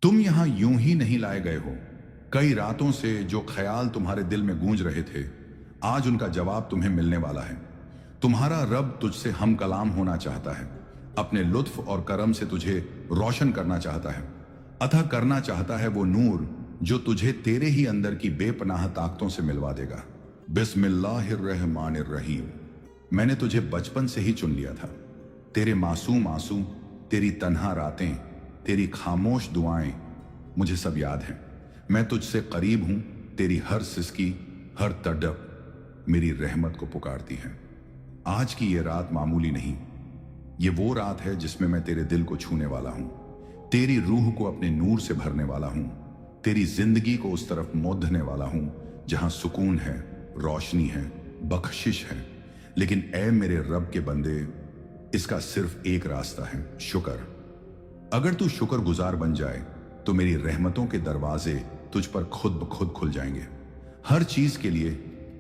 तुम यहां यूं ही नहीं लाए गए हो। कई रातों से जो ख्याल तुम्हारे दिल में गूंज रहे थे, आज उनका जवाब तुम्हें मिलने वाला है। तुम्हारा रब तुझसे हम कलाम होना चाहता है, अपने लुत्फ और करम से तुझे रोशन करना चाहता है। अतः करना चाहता है वो नूर जो तुझे तेरे ही अंदर की बेपनाह ताकतों से मिलवा देगा। बिस्मिल्लाहिर्रहमानिर्रहीम। मैंने तुझे बचपन से ही चुन लिया था। तेरे मासूम आंसू, तेरी तन्हा रातें, तेरी खामोश दुआएं, मुझे सब याद है। मैं तुझसे करीब हूं। तेरी हर सिसकी, हर तड़प मेरी रहमत को पुकारती है। आज की ये रात मामूली नहीं, ये वो रात है जिसमें मैं तेरे दिल को छूने वाला हूं, तेरी रूह को अपने नूर से भरने वाला हूं, तेरी जिंदगी को उस तरफ मोड़ने वाला हूं जहां सुकून है, रोशनी है, बख्शिश है। लेकिन ऐ मेरे रब के बंदे, इसका सिर्फ एक रास्ता है, शुक्र। अगर तू शुक्रगुजार बन जाए तो मेरी रहमतों के दरवाजे तुझ पर खुद ब खुद खुल जाएंगे। हर चीज के लिए,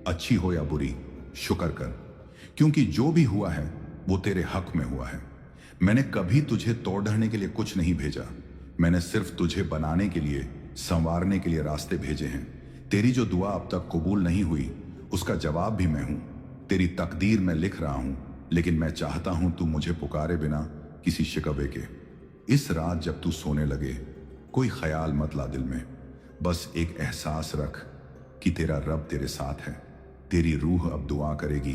अच्छी हो या बुरी, शुक्र कर, क्योंकि जो भी हुआ है वो तेरे हक में हुआ है। मैंने कभी तुझे तोड़ने के लिए कुछ नहीं भेजा, मैंने सिर्फ तुझे बनाने के लिए, संवारने के लिए रास्ते भेजे हैं। तेरी जो दुआ अब तक कबूल नहीं हुई, उसका जवाब भी मैं हूं। तेरी तकदीर में लिख रहा हूं, लेकिन मैं चाहता हूं तू मुझे पुकारे बिना किसी शिकवे के। इस रात जब तू सोने लगे, कोई ख्याल मत ला दिल में, बस एक एहसास रख कि तेरा रब तेरे साथ है। तेरी रूह अब दुआ करेगी,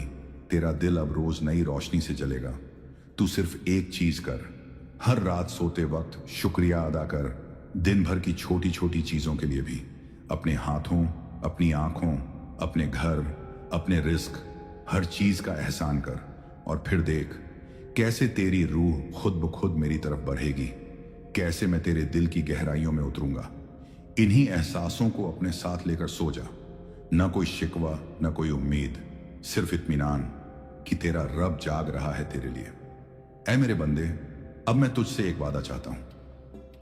तेरा दिल अब रोज नई रोशनी से जलेगा। तू सिर्फ एक चीज कर, हर रात सोते वक्त शुक्रिया अदा कर, दिन भर की छोटी छोटी चीजों के लिए भी। अपने हाथों, अपनी आंखों, अपने घर, अपने रिस्क, हर चीज का एहसान कर, और फिर देख कैसे तेरी रूह खुद ब खुद मेरी तरफ बढ़ेगी, कैसे मैं तेरे दिल की गहराइयों में उतरूंगा। इन्हीं एहसासों को अपने साथ लेकर सो जा। न कोई शिकवा, न कोई उम्मीद, सिर्फ इत्मीनान कि तेरा रब जाग रहा है तेरे लिए। ऐ मेरे बंदे, अब मैं तुझसे एक वादा चाहता हूं।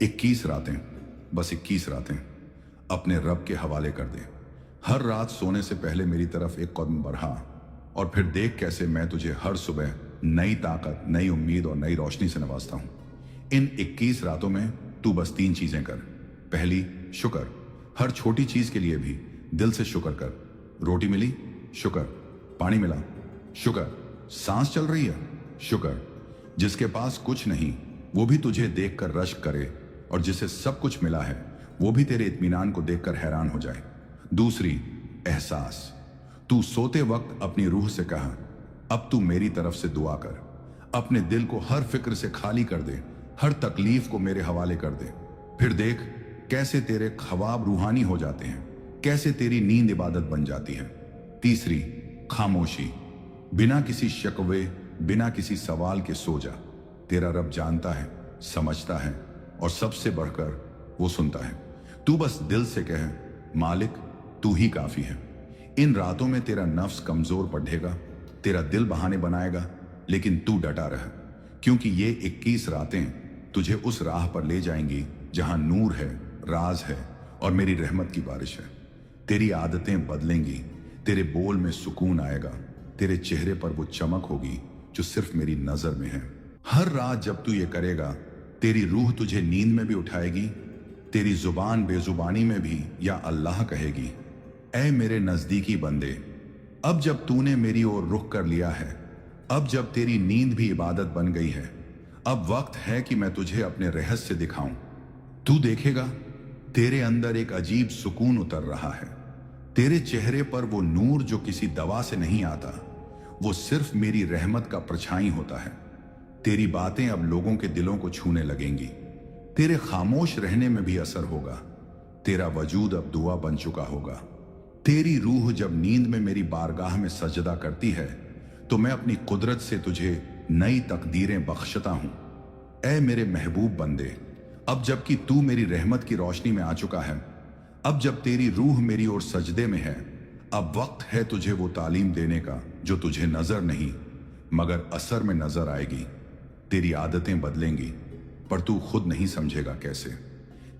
21 रातें, बस 21 रातें अपने रब के हवाले कर दे। हर रात सोने से पहले मेरी तरफ एक कदम बढ़ा, और फिर देख कैसे मैं तुझे हर सुबह नई ताकत, नई उम्मीद और नई रोशनी से नवाजता हूं। इन 21 रातों में तू बस 3 चीजें कर। पहली, शुक्र। हर छोटी चीज के लिए भी दिल से शुक्र कर। रोटी मिली, शुक्र। पानी मिला, शुक्र। सांस चल रही है, शुक्र। जिसके पास कुछ नहीं, वो भी तुझे देखकर रश्क करे, और जिसे सब कुछ मिला है वो भी तेरे इत्मीनान को देखकर हैरान हो जाए। दूसरी, एहसास। तू सोते वक्त अपनी रूह से कहा, अब तू मेरी तरफ से दुआ कर। अपने दिल को हर फिक्र से खाली कर दे, हर तकलीफ को मेरे हवाले कर दे। फिर देख कैसे तेरे ख्वाब रूहानी हो जाते हैं, कैसे तेरी नींद इबादत बन जाती है। तीसरी, खामोशी। बिना किसी शिकवे, बिना किसी सवाल के सो जा। तेरा रब जानता है, समझता है, और सबसे बढ़कर वो सुनता है। तू बस दिल से कहे, मालिक तू ही काफी है। इन रातों में तेरा नफ्स कमजोर पड़ेगा, तेरा दिल बहाने बनाएगा, लेकिन तू डटा रह, क्योंकि ये 21 रातें तुझे उस राह पर ले जाएंगी जहां नूर है, राज है, और मेरी रहमत की बारिश है। तेरी आदतें बदलेंगी, तेरे बोल में सुकून आएगा, तेरे चेहरे पर वो चमक होगी जो सिर्फ मेरी नजर में है। हर रात जब तू ये करेगा, तेरी रूह तुझे नींद में भी उठाएगी, तेरी जुबान बेजुबानी में भी या अल्लाह कहेगी। ऐ मेरे नजदीकी बंदे, अब जब तूने मेरी ओर रुख कर लिया है, अब जब तेरी नींद भी इबादत बन गई है, अब वक्त है कि मैं तुझे अपने रहस्य दिखाऊं। तू देखेगा तेरे अंदर एक अजीब सुकून उतर रहा है। तेरे चेहरे पर वो नूर जो किसी दवा से नहीं आता, वो सिर्फ मेरी रहमत का परछाई होता है। तेरी बातें अब लोगों के दिलों को छूने लगेंगी, तेरे खामोश रहने में भी असर होगा, तेरा वजूद अब दुआ बन चुका होगा। तेरी रूह जब नींद में मेरी बारगाह में सजदा करती है, तो मैं अपनी कुदरत से तुझे नई तकदीरें बख्शता हूं। ऐ मेरे महबूब बंदे, अब जबकि तू मेरी रहमत की रोशनी में आ चुका है, अब जब तेरी रूह मेरी ओर सजदे में है, अब वक्त है तुझे वो तालीम देने का जो तुझे नजर नहीं मगर असर में नजर आएगी। तेरी आदतें बदलेंगी, पर तू खुद नहीं समझेगा कैसे।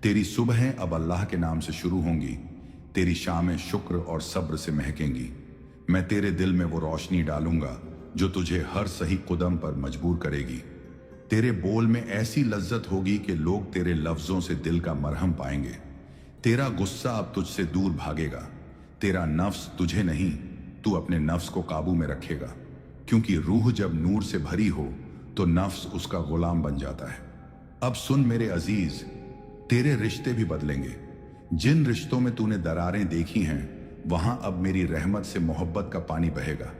तेरी सुबहें अब अल्लाह के नाम से शुरू होंगी, तेरी शामें शुक्र और सब्र से महकेंगी। मैं तेरे दिल में वो रोशनी डालूंगा जो तुझे हर सही कदम पर मजबूर करेगी। तेरे बोल में ऐसी लज्जत होगी कि लोग तेरे लफ्जों से दिल का मरहम पाएंगे। तेरा गुस्सा अब तुझसे दूर भागेगा। तेरा नफ्स तुझे नहीं, तू अपने नफ्स को काबू में रखेगा, क्योंकि रूह जब नूर से भरी हो तो नफ्स उसका गुलाम बन जाता है। अब सुन मेरे अजीज, तेरे रिश्ते भी बदलेंगे। जिन रिश्तों में तूने दरारें देखी हैं, वहां अब मेरी रहमत से मोहब्बत का पानी बहेगा।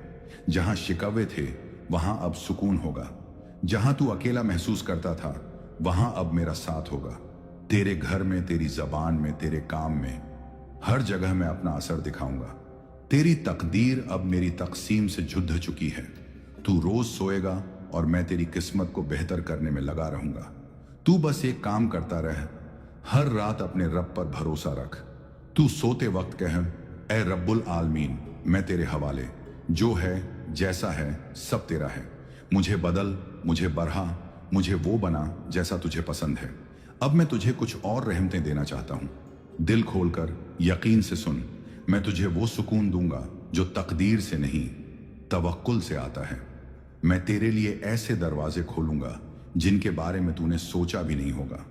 जहां शिकवे थे वहां अब सुकून होगा। जहां तू अकेला महसूस करता था वहां अब मेरा साथ होगा। तेरे घर में, तेरी जबान में, तेरे काम में, हर जगह मैं अपना असर दिखाऊंगा। तेरी तकदीर अब मेरी तकसीम से जुड़ चुकी है। तू रोज सोएगा और मैं तेरी किस्मत को बेहतर करने में लगा रहूंगा। तू बस एक काम करता रह, हर रात अपने रब पर भरोसा रख। तू सोते वक्त कह, ए रब्बुल आलमीन, मैं तेरे हवाले, जो है जैसा है सब तेरा है। मुझे बदल, मुझे बढ़ा, मुझे वो बना जैसा तुझे पसंद है। अब मैं तुझे कुछ और रहमतें देना चाहता हूं। दिल खोलकर यकीन से सुन, मैं तुझे वो सुकून दूंगा जो तकदीर से नहीं, तवक्कुल से आता है। मैं तेरे लिए ऐसे दरवाजे खोलूंगा जिनके बारे में तूने सोचा भी नहीं होगा।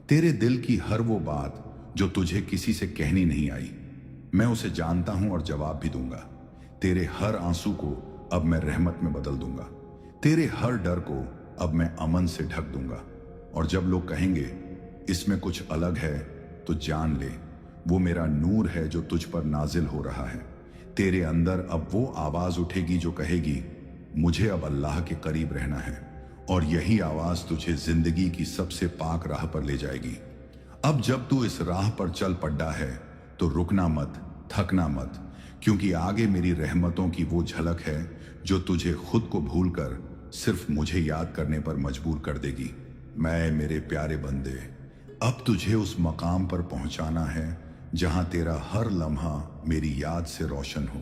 तेरे दिल की हर वो बात जो तुझे किसी से कहनी नहीं आई, मैं उसे जानता हूं और जवाब भी दूंगा। तेरे हर आंसू को अब मैं रहमत में बदल दूंगा। तेरे हर डर को अब मैं अमन से ढक दूंगा। और जब लोग कहेंगे इसमें कुछ अलग है, तो जान ले वो मेरा नूर है जो तुझ पर नाजिल हो रहा है। तेरे अंदर अब वो आवाज उठेगी जो कहेगी मुझे अब अल्लाह के करीब रहना है, और यही आवाज तुझे जिंदगी की सबसे पाक राह पर ले जाएगी। अब जब तू इस राह पर चल पड़ा है तो रुकना मत, थकना मत, क्योंकि आगे मेरी रहमतों की वो झलक है जो तुझे खुद को भूलकर सिर्फ मुझे याद करने पर मजबूर कर देगी। मैं मेरे प्यारे बंदे, अब तुझे उस मकाम पर पहुंचाना है जहां तेरा हर लम्हा मेरी याद से रोशन हो।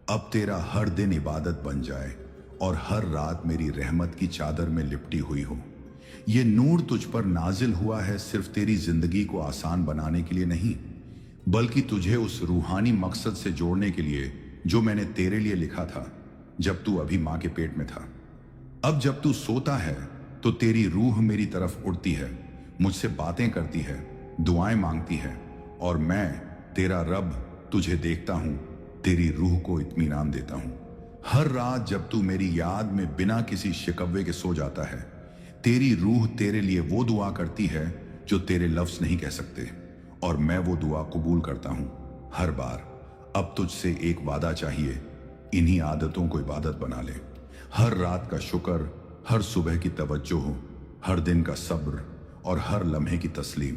अब तेरा हर दिन इबादत बन जाए और हर रात मेरी रहमत की चादर में लिपटी हुई हो। ये नूर तुझ पर नाजिल हुआ है सिर्फ तेरी जिंदगी को आसान बनाने के लिए नहीं, बल्कि तुझे उस रूहानी मकसद से जोड़ने के लिए जो मैंने तेरे लिए लिखा था जब तू अभी मां के पेट में था। अब जब तू सोता है तो तेरी रूह मेरी तरफ उड़ती है, मुझसे बातें करती है, दुआएं मांगती है, और मैं तेरा रब तुझे देखता हूं, तेरी रूह को इत्मीनान देता हूं। हर रात जब तू मेरी याद में बिना किसी शिकवे के सो जाता है, तेरी रूह तेरे लिए वो दुआ करती है जो तेरे लफ्ज नहीं कह सकते, और मैं वो दुआ कबूल करता हूं हर बार। अब तुझसे एक वादा चाहिए, इन्हीं आदतों को इबादत बना ले। हर रात का शुक्र, हर सुबह की तवज्जो, हर दिन का सब्र और हर लम्हे की तस्लीम।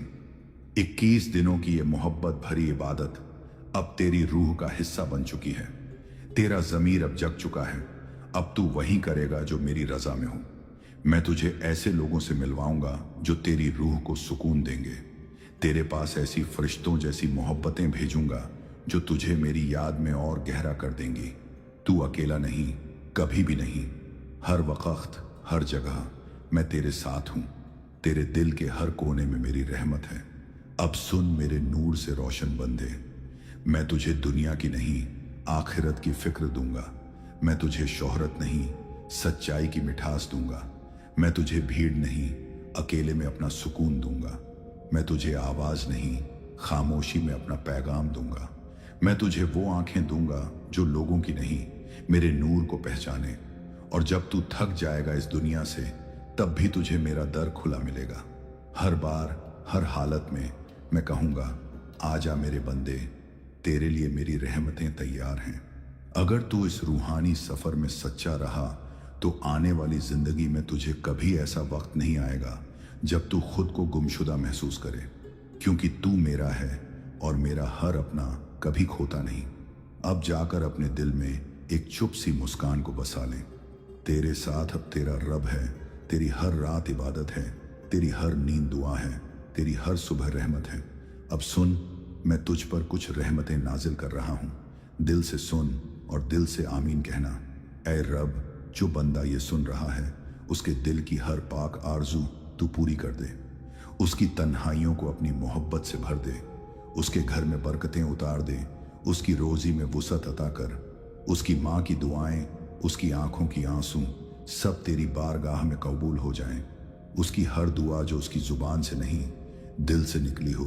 21 दिनों की ये मोहब्बत भरी इबादत अब तेरी रूह का हिस्सा बन चुकी है। तेरा ज़मीर अब जग चुका है। अब तू वही करेगा जो मेरी रजा में हो। मैं तुझे ऐसे लोगों से मिलवाऊंगा जो तेरी रूह को सुकून देंगे। तेरे पास ऐसी फरिश्तों जैसी मोहब्बतें भेजूंगा जो तुझे मेरी याद में और गहरा कर देंगी। तू अकेला नहीं, कभी भी नहीं। हर वक्त, हर जगह मैं तेरे साथ हूं। तेरे दिल के हर कोने में मेरी रहमत है। अब सुन मेरे नूर से रोशन बंदे, मैं तुझे दुनिया की नहीं, आखिरत की फिक्र दूंगा। मैं तुझे शोहरत नहीं, सच्चाई की मिठास दूंगा। मैं तुझे भीड़ नहीं, अकेले में अपना सुकून दूंगा। मैं तुझे आवाज नहीं, खामोशी में अपना पैगाम दूंगा। मैं तुझे वो आंखें दूंगा जो लोगों की नहीं, मेरे नूर को पहचाने। और जब तू थक जाएगा इस दुनिया से, तब भी तुझे मेरा दर खुला मिलेगा। हर बार, हर हालत में मैं कहूंगा, आजा मेरे बंदे, तेरे लिए मेरी रहमतें तैयार हैं। अगर तू इस रूहानी सफर में सच्चा रहा तो आने वाली जिंदगी में तुझे कभी ऐसा वक्त नहीं आएगा जब तू खुद को गुमशुदा महसूस करे, क्योंकि तू मेरा है और मेरा हर अपना कभी खोता नहीं। अब जाकर अपने दिल में एक चुप सी मुस्कान को बसा ले। तेरे साथ अब तेरा रब है। तेरी हर रात इबादत है, तेरी हर नींद दुआ है, तेरी हर सुबह रहमत है। अब सुन, मैं तुझ पर कुछ रहमतें नाजिल कर रहा हूं। दिल से सुन और दिल से आमीन कहना। ऐ रब, जो बंदा ये सुन रहा है उसके दिल की हर पाक आरजू तू पूरी कर दे। उसकी तन्हाइयों को अपनी मोहब्बत से भर दे। उसके घर में बरकतें उतार दे। उसकी रोजी में वुसअत अता कर। उसकी माँ की दुआएं, उसकी आंखों की आंसू सब तेरी बारगाह में कबूल हो जाएं। اس کی ہر دعا جو اس کی زبان سے نہیں دل سے نکلی ہو